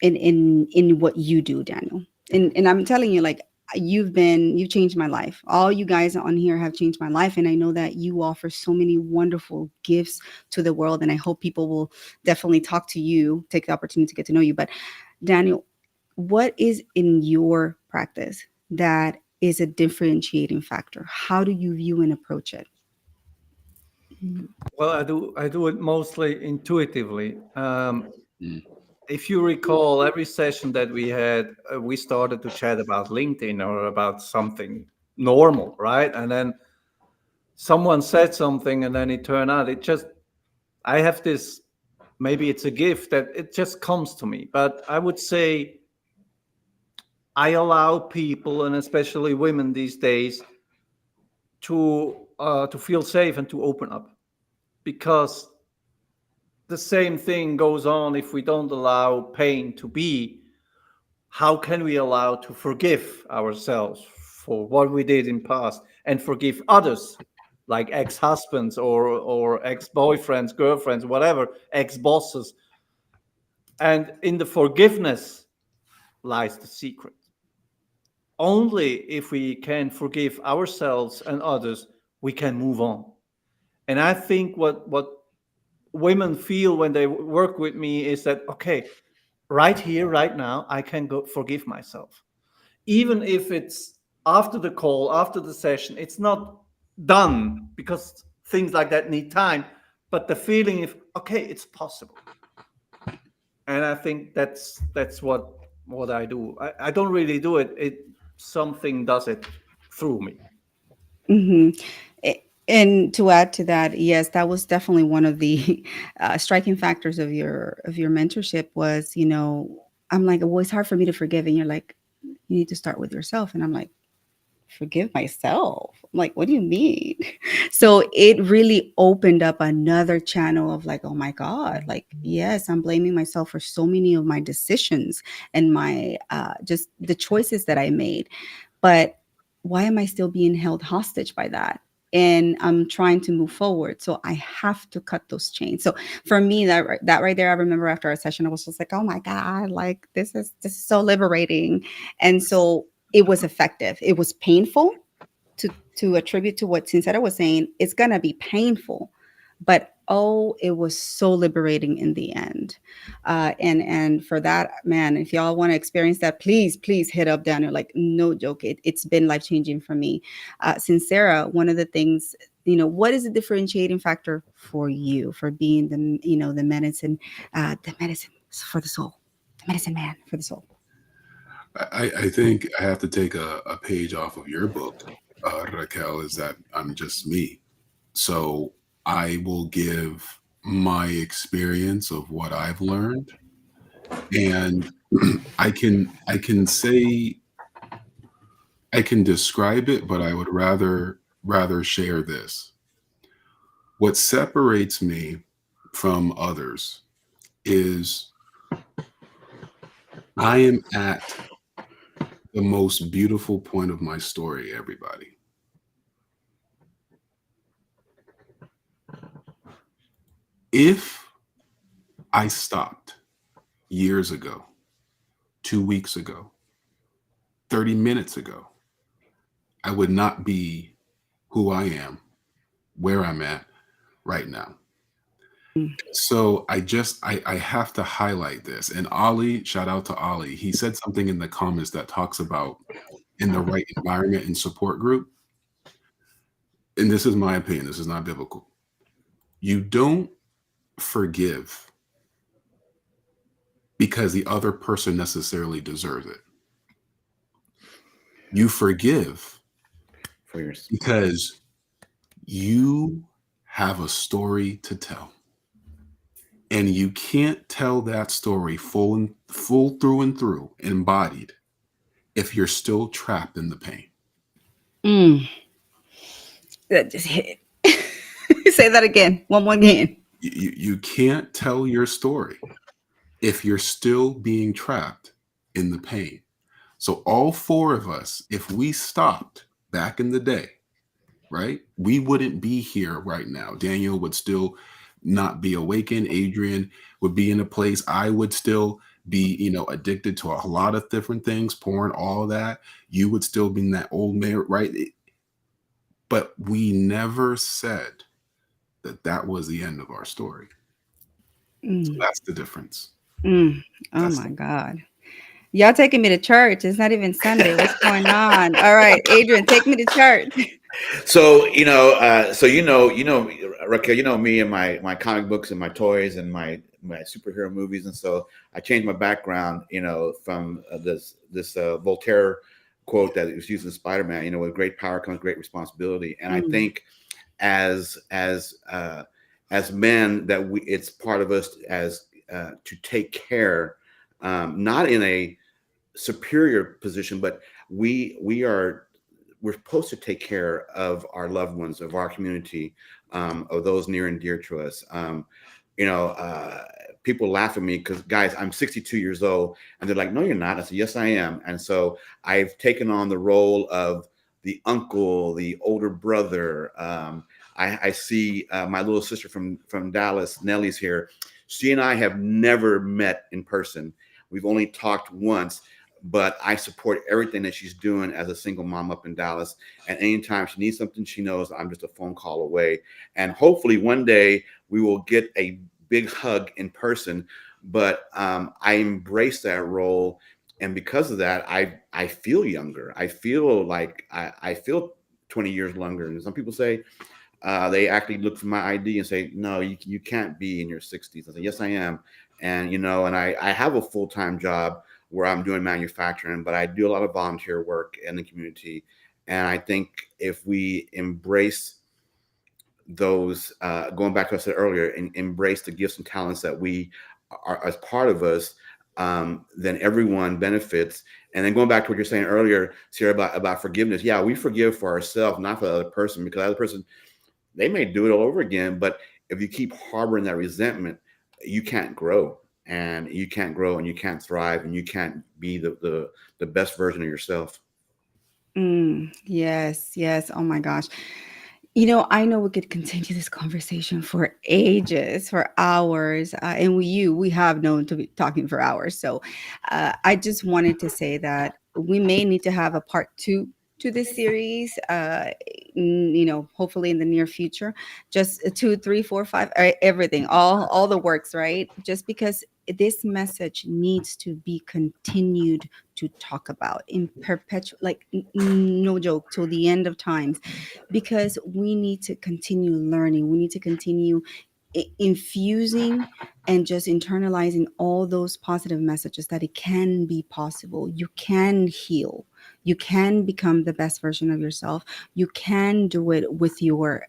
in what you do, Daniel. And I'm telling you, like, you've changed my life. All you guys on here have changed my life, and I know that you offer so many wonderful gifts to the world, and I hope people will definitely talk to you, take the opportunity to get to know you. But Daniel, what is in your practice that is a differentiating factor? How do you view and approach it? Mhm. Well, I do it mostly intuitively. Mm. If you recall, every session that we had, we started to chat about LinkedIn or about something normal, right? And then someone said something, and then it turned out I have this, maybe it's a gift that it just comes to me. But I would say I allow people, and especially women these days, to feel safe and to open up, because the same thing goes on. If we don't allow pain to be, how can we allow to forgive ourselves for what we did in past, and forgive others, like ex-husbands or ex-boyfriends, girlfriends, whatever, ex-bosses? And in the forgiveness lies the secret. Only if we can forgive ourselves and others, we can move on. And I think what women feel when they work with me is that, okay, right here, right now, I can go forgive myself. Even if it's after the call, after the session, it's not done, because things like that need time. But the feeling, if okay, it's possible. And I think that's what I do. I don't really do it. Something does it through me. Hmm. And to add to that, yes, that was definitely one of the striking factors of your mentorship was, I'm like, well, it's hard for me to forgive, and you're like, you need to start with yourself, and I'm like, forgive myself. I'm like, what do you mean? So it really opened up another channel of like, oh my God, like, yes, I'm blaming myself for so many of my decisions and my just the choices that I made. But why am I still being held hostage by that? And I'm trying to move forward. So I have to cut those chains. So for me, that right there, I remember after our session, I was just like, oh my God, like this is so liberating. And so it was effective. It was painful to attribute to what Sincera was saying. It's gonna be painful, but oh, it was so liberating in the end. And for that, man, if y'all want to experience that, please hit up Daniel. Like, no joke, it's been life changing for me. Sincera, one of the things, what is the differentiating factor for you for being the medicine for the soul, the medicine man for the soul? I think I have to take a page off of your book, Raquel, is that I'm just me. So I will give my experience of what I've learned, and I can say I can describe it, but I would rather share this. What separates me from others is I am at the most beautiful point of my story, everybody. If I stopped years ago, 2 weeks ago, 30 minutes ago, I would not be who I am, where I'm at right now. So I have to highlight this. And Ali, shout out to Ali. He said something in the comments that talks about in the right environment and support group. And this is my opinion, this is not biblical. You don't forgive because the other person necessarily deserves it. You forgive for your because you have a story to tell. And you can't tell that story full through and through, embodied, if you're still trapped in the pain. Mm, that just hit. Say that again. One more again. You can't tell your story if you're still being trapped in the pain. So all four of us, if we stopped back in the day, right, we wouldn't be here right now. Daniel would still not be awakened. Adrian would be in a place. I would still be, addicted to a lot of different things, porn, all of that. You would still be in that old man, right? But we never said that that was the end of our story. So Mm, that's the difference. mm. Oh That's my God. Y'all taking me to church. It's not even Sunday. What's going on? All right, Adrian, take me to church. So Raquel, me and my comic books and my toys and my superhero movies, and so I changed my background, from this Voltaire quote that was used in Spider-Man. With great power comes great responsibility, and I Mm, think as as men that it's part of us as to take care, not in a superior position, but we're supposed to take care of our loved ones, of our community, of those near and dear to us. You know, uh, People laugh at me because, guys, I'm 62 years old, and they're like, "No, you're not." I said, "Yes, I am." And so I've taken on the role of the uncle, the older brother. I see my little sister from Dallas, Nellie's here. She and I have never met in person. We've only talked once, but I support everything that she's doing as a single mom up in Dallas. And anytime she needs something, she knows I'm just a phone call away. And hopefully one day we will get a big hug in person. But I embrace that role. And because of that, I feel younger. I feel like I feel 20 years younger. And some people say, they actually look for my ID and say, "No, you can't be in your 60s." I say, "Yes, I am." And I have a full-time job where I'm doing manufacturing, but I do a lot of volunteer work in the community. And I think if we embrace those going back to what I said earlier, and embrace the gifts and talents that we are as part of us, then everyone benefits. And then going back to what you're saying earlier, Sierra, about forgiveness. Yeah, we forgive for ourselves, not for the other person, because the other person, they may do it all over again. But if you keep harboring that resentment, you can't grow, and you can't grow, and you can't thrive, and you can't be the best version of yourself. Yes, yes. Oh my gosh. I know we could continue this conversation for ages, for hours, and we have known to be talking for hours. So, I just wanted to say that we may need to have a part two to this series. Hopefully in the near future, just two, three, four, five, everything, all the works, right? Just because this message needs to be continued to talk about in perpetual, like no joke, till the end of times, because we need to continue learning. We need to continue infusing and just internalizing all those positive messages that it can be possible. You can heal. You can become the best version of yourself. You can do it with your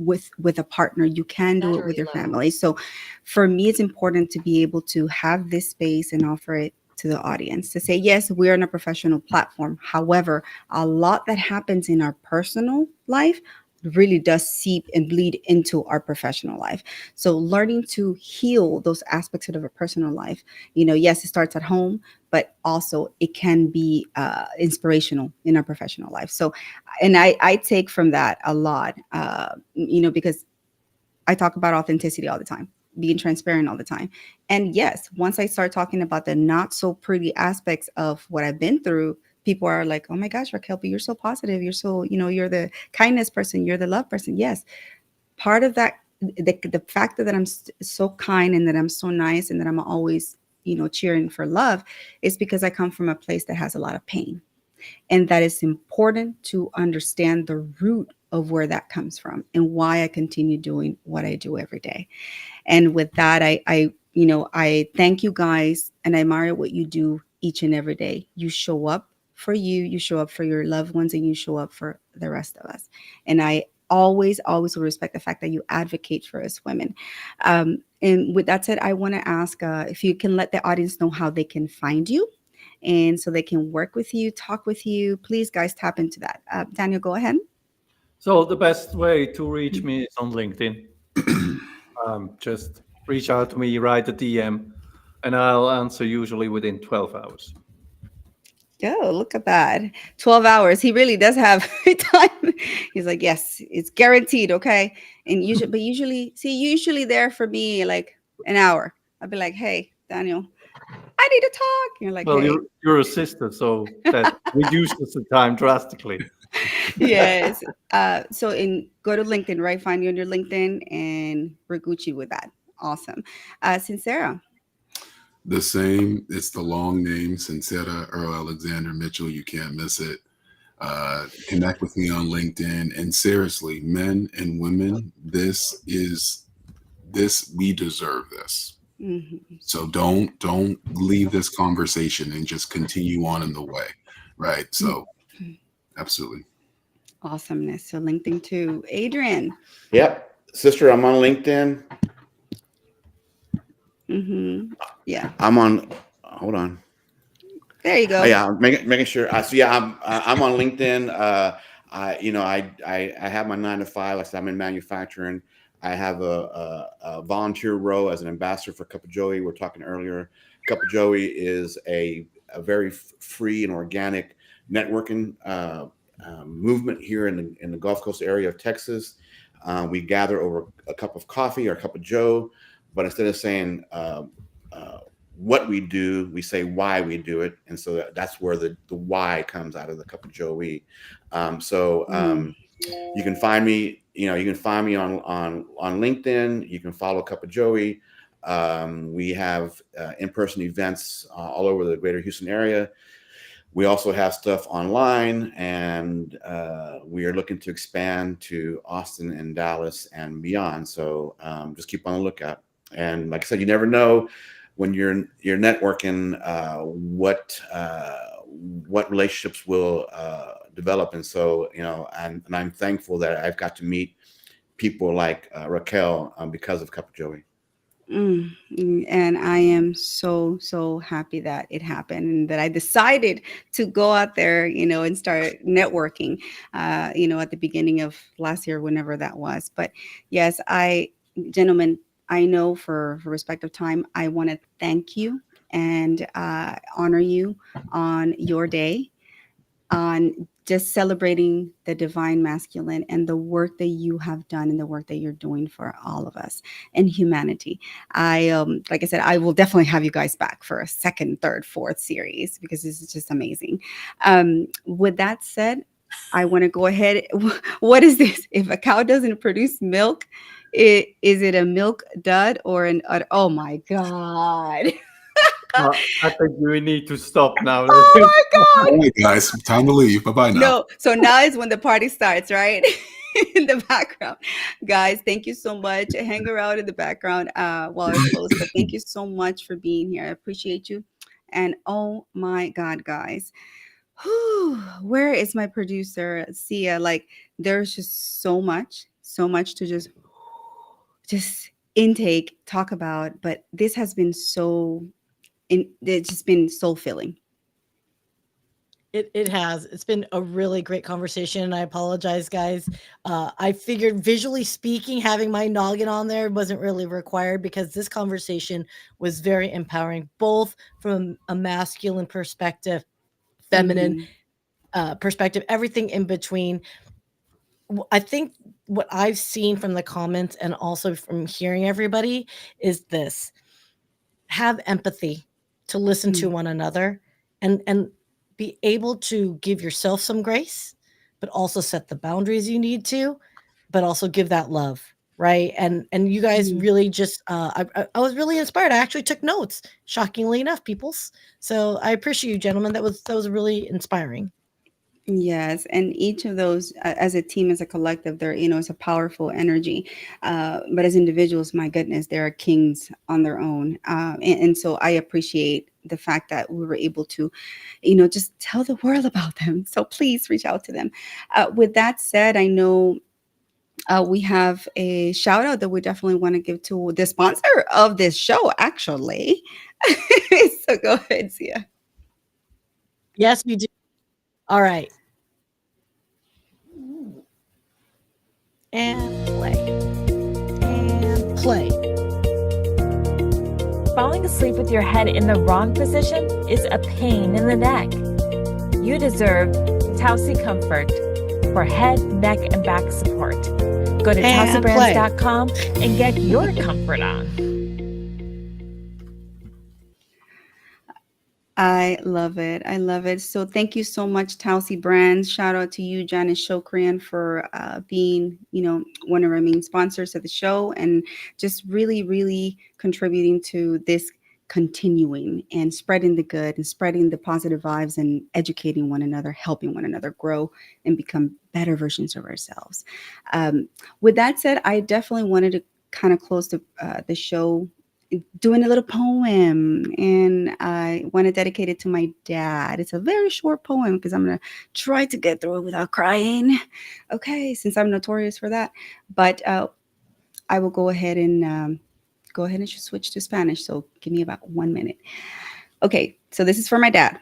with a partner. You can do it with your family. So for me, it's important to be able to have this space and offer it to the audience, to say, yes, we're on a professional platform. However, a lot that happens in our personal life really does seep and bleed into our professional life. So learning to heal those aspects of our personal life, yes, it starts at home, but also it can be inspirational in our professional life. So, and I take from that a lot, because I talk about authenticity all the time, being transparent all the time. And yes, once I start talking about the not so pretty aspects of what I've been through, people are like, oh my gosh, Raquel, but you're so positive. You're so, you're the kindness person. You're the love person. Yes. Part of that, the fact that I'm so kind and that I'm so nice and that I'm always, cheering for love, is because I come from a place that has a lot of pain. And that it's important to understand the root of where that comes from and why I continue doing what I do every day. And with that, I thank you guys, and I admire what you do each and every day. You show up for you show up for your loved ones, and you show up for the rest of us. And I always will respect the fact that you advocate for us women. And with that said, I want to ask if you can let the audience know how they can find you, and so they can work with you, talk with you. Please, guys, tap into that. Daniel, go ahead. So the best way to reach me is on LinkedIn. Just reach out to me, write a DM, and I'll answer usually within 12 hours. Oh, look at that. 12 hours. He really does have time. He's like, yes, it's guaranteed. Okay. And usually there for me, like an hour. I'll be like, hey, Daniel, I need to talk. You're like, Well, hey, you're a sister, so that reduces the time drastically. yes. So go to LinkedIn, right? Find you on your LinkedIn, and we're Gucci with that. Awesome. Sincera. The same. It's the long name, Sincera Earl Alexander Mitchell. You can't miss it. Connect with me on LinkedIn. And seriously, men and women, we deserve this. Mm-hmm. So don't leave this conversation and just continue on in the way. Right. So absolutely. Awesomeness. So LinkedIn too. Adrian. Yep, sister, I'm on LinkedIn. Mm-hmm. Yeah. I'm on. Hold on. There you Oh, go. yeah, I'm making sure. So yeah, I'm on LinkedIn. I have my 9 to 5. Like I said, I'm in manufacturing. I have a volunteer role as an ambassador for Cup of Joey. We were talking earlier. Cup of Joey is a very free and organic networking movement here in the Gulf Coast area of Texas. We gather over a cup of coffee or a cup of Joe, but instead of saying what we do, we say why we do it, and so that's where the why comes out of the Cup of Joey. You can find me. You can find me on LinkedIn. You can follow Cup of Joey. We have in-person events all over the greater Houston area. We also have stuff online, and we are looking to expand to Austin and Dallas and beyond. So just keep on the lookout. And like I said, you never know when you're networking what relationships will develop. And so and I'm thankful that I've got to meet people like Raquel because of Cup of Joey. And I am so happy that it happened and that I decided to go out there, and start networking, at the beginning of last year, whenever that was. But yes, gentlemen, I know for respect of time, I want to thank you and honor you on your day, on just celebrating the divine masculine and the work that you have done and the work that you're doing for all of us and humanity. Like I said, I will definitely have you guys back for a second, third, fourth series because this is just amazing. With that said, I want to go ahead. What is this? If a cow doesn't produce milk, is it a milk dud or an udder? Oh my God. I think we need to stop now. Oh my God. All right, guys, time to leave. Bye bye now. No, so now is when the party starts, right? In the background. Guys, thank you so much. Hang around in the background while I close. But thank you so much for being here. I appreciate you. And oh my God, guys. Where is my producer, Sia? Like, there's just so much to just intake, talk about. But this has been it's just been soul filling. It has. It's been a really great conversation, and I apologize, guys. I figured visually speaking, having my noggin on there wasn't really required because this conversation was very empowering, both from a masculine perspective, feminine Mhm. perspective, everything in between. I think what I've seen from the comments and also from hearing everybody is this: have empathy to listen to Mm. one another, and be able to give yourself some grace, but also set the boundaries you need to, but also give that love, right? And you guys Mhm. really just I was really inspired. I actually took notes, shockingly enough, peoples. So I appreciate you, gentlemen. That was really inspiring. Yes, and each of those, as a team, as a collective, they're it's a powerful energy. But as individuals, my goodness, they are kings on their own, and so I appreciate the fact that we were able to, just tell the world about them. So please reach out to them. With that said, I know we have a shout out that we definitely want to give to the sponsor of this show, actually. So go ahead, Sia. Yes, we do. All right. And play. And play. Falling asleep with your head in the wrong position is a pain in the neck. You deserve Tausi Comfort for head, neck, and back support. Go to And play. tausibrands.com and get your comfort on. I love it. I love it. So thank you so much, Tausi Brands. Shout out to you, Janice Shokrian, for being, one of our main sponsors of the show and just really, really contributing to this continuing and spreading the good and spreading the positive vibes and educating one another, helping one another grow and become better versions of ourselves. Um, with that said, I definitely wanted to kind of close the show doing a little poem, and I want to dedicate it to my dad. It's a very short poem because I'm going to try to get through it without crying. Okay, since I'm notorious for that. But I will go ahead and just switch to Spanish. So give me about 1 minute. Okay, so this is for my dad.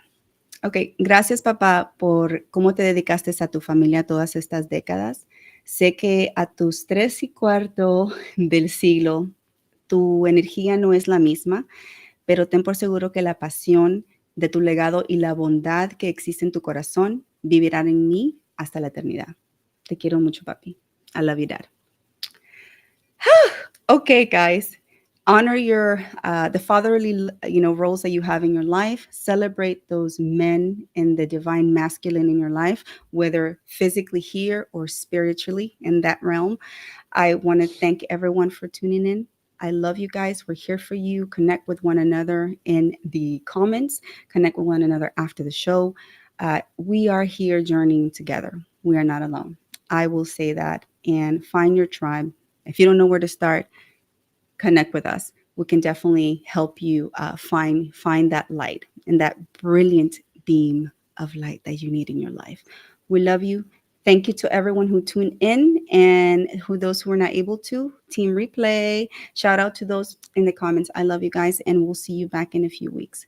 Ok, gracias papá por cómo te dedicaste a tu familia todas estas décadas. Sé que a tus 3 y cuarto del siglo tu energía no es la misma, pero ten por seguro que la pasión de tu legado y la bondad que existe en tu corazón vivirán en mí hasta la eternidad. Te quiero mucho, papi. I love you, Dad. Okay, guys, honor your the fatherly roles that you have in your life. Celebrate those men and the divine masculine in your life, whether physically here or spiritually in that realm. I want to thank everyone for tuning in. I love you guys. We're here for you. Connect with one another in the comments, connect with one another after the show. We are here journeying together. We are not alone. I will say that. And find your tribe. If you don't know where to start, connect with us. We can definitely help you find that light and that brilliant beam of light that you need in your life. We love you. Thank you to everyone who tuned in and who those who were not able to. Team replay. Shout out to those in the comments. I love you guys, and we'll see you back in a few weeks.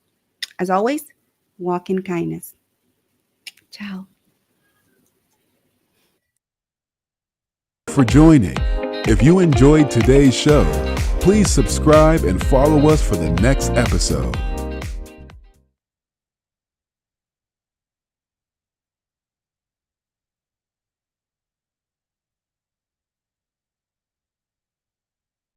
As always, walk in kindness. Ciao. For joining. If you enjoyed today's show, please subscribe and follow us for the next episode.